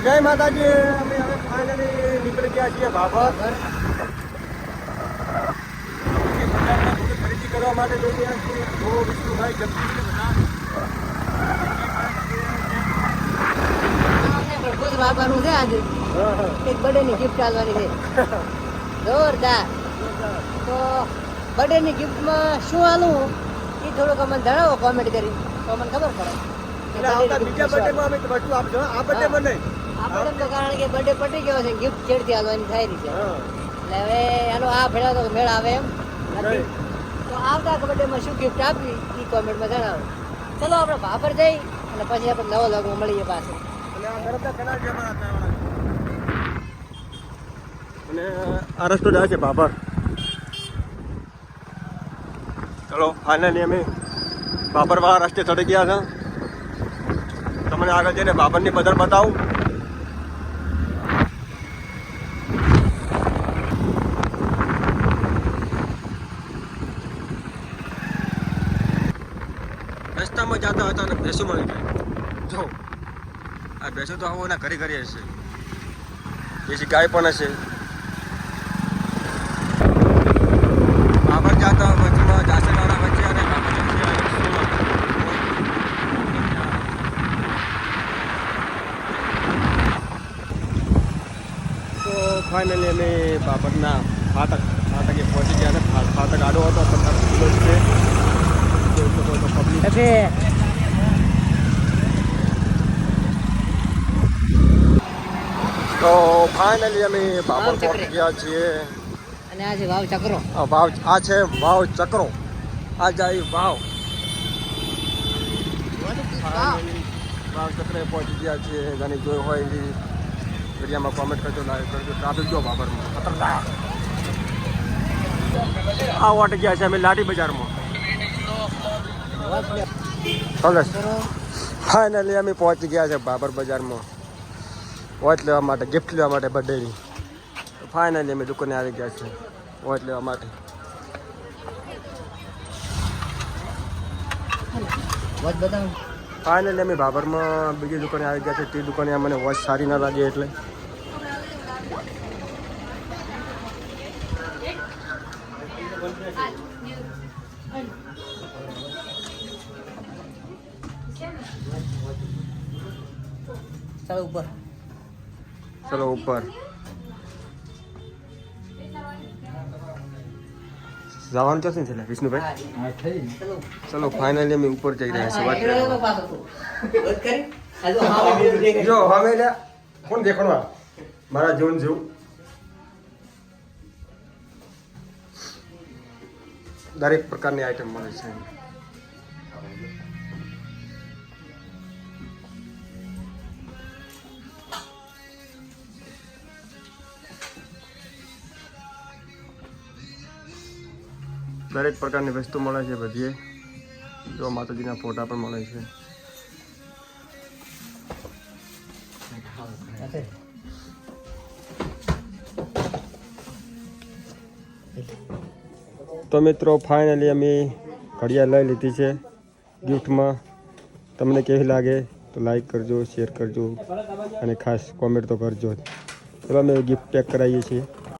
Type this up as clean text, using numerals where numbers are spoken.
જય માતાજી. અમે હવે ફાઇનલી નીકળી ગયા છીએ ભાભર ખરીદી કરવા માટે. જો વિષ્ણુભાઈ જગદીશ પ્રભુજ બાબાનું છે આજે એક બર્થડે ની ગિફ્ટ આવવાની છે જોરદાર. તો બર્થડે ની ગિફ્ટમાં શું આલું એ થોડુંક અમને જણાવો કોમેન્ટ કરી તો અમને ખબર પડે. બીજા બર્થડેમાં અમે વસ્તુ આપજો. આ બર્થડેમાં નહીં. આપણે તો કારણ કે બર્થડે પટી ગયો છે ગિફ્ટ છેડતી આવવાની થાય રહી છે એટલે હવે એનો આ ભેળા તો મેળ આવે એમ નથી. તો આવતા બર્થડેમાં શું ગિફ્ટ આપવી એ કોમેન્ટમાં જણાવો. ચલો આપણે ભાભર જઈ અને પછી આપણે નવો લોગમાં મળીએ પાછું. અને આ રસ્તો જાય છે ભાભર. ચલો ફાઇનલી અમે ભાભરવાળા રસ્તે ચડી ગયા છે. તમને આગળ જઈને ભાભરની બજાર બતાવું. રસ્તામાં જતા હતા અને ભેંસો મળી જાય. જો આ ભેંસો તો આવો ઘરે ઘરે હશે. દેશી ગાય પણ હશે. ભાભર જતા વચમાં જાસરવાળા વચ્ચે અને તો ફાઇનલી અમે ભાભરના ફાટકે પહોંચી ગયા હતા. ફાટક આડો હતો પચાસ કિલો છે. તો ફાઇનલી અમે ભાભર પહોંચી ગયા છીએ. અને આ છે વાવ ચક્રો. વાવ આ છે વાવ ચક્રો. આ જાય વાવ. વાવ ચક્રે પહોંચી ગયા છીએ. જેની જોઈ હોય એવી વિડીયોમાં કોમેન્ટ કરજો, લાઈક કરજો. ટ્રાફિક જો ભાભરમાં ખતરનાક. આ વાટ ગયા છે અમે લાડી બજારમાં. ફાઇનલી અમે પહોંચી ગયા છે ભાભર બજારમાં વોચ લેવા માટે, ગિફ્ટ લેવા માટે બર્થડેની. ફાઇનલી અમે દુકાને આવી ગયા છે વોચ લેવા માટે. ફાઇનલી અમે ભાભરમાં બીજી દુકાને આવી ગયા છે. તે દુકાને મને વોચ સારી ના લાગી એટલે ચલો ઉપર જવાનું છે ને વિષ્ણુભાઈ. ચલો ફાઇનલી અમે ઉપર જઈ રહ્યા છીએ. જો હવે કોણ દેખાડવા મારા જીવન જેવું. દરેક પ્રકારની આઈટમ મળે છે. દરેક પ્રકારની વસ્તુ મળે છે બધી. જો માતાજીના ફોટા પણ મળે છે. તો મિત્રો ફાઇનલી અમે ઘડિયાળ લઈ લીધી છે ગિફ્ટમાં. તમને કેવી લાગે તો લાઈક કરજો, શેર કરજો અને ખાસ કોમેન્ટ તો કરજો. ચલો અમે ગિફ્ટ પેક કરાવીએ છીએ.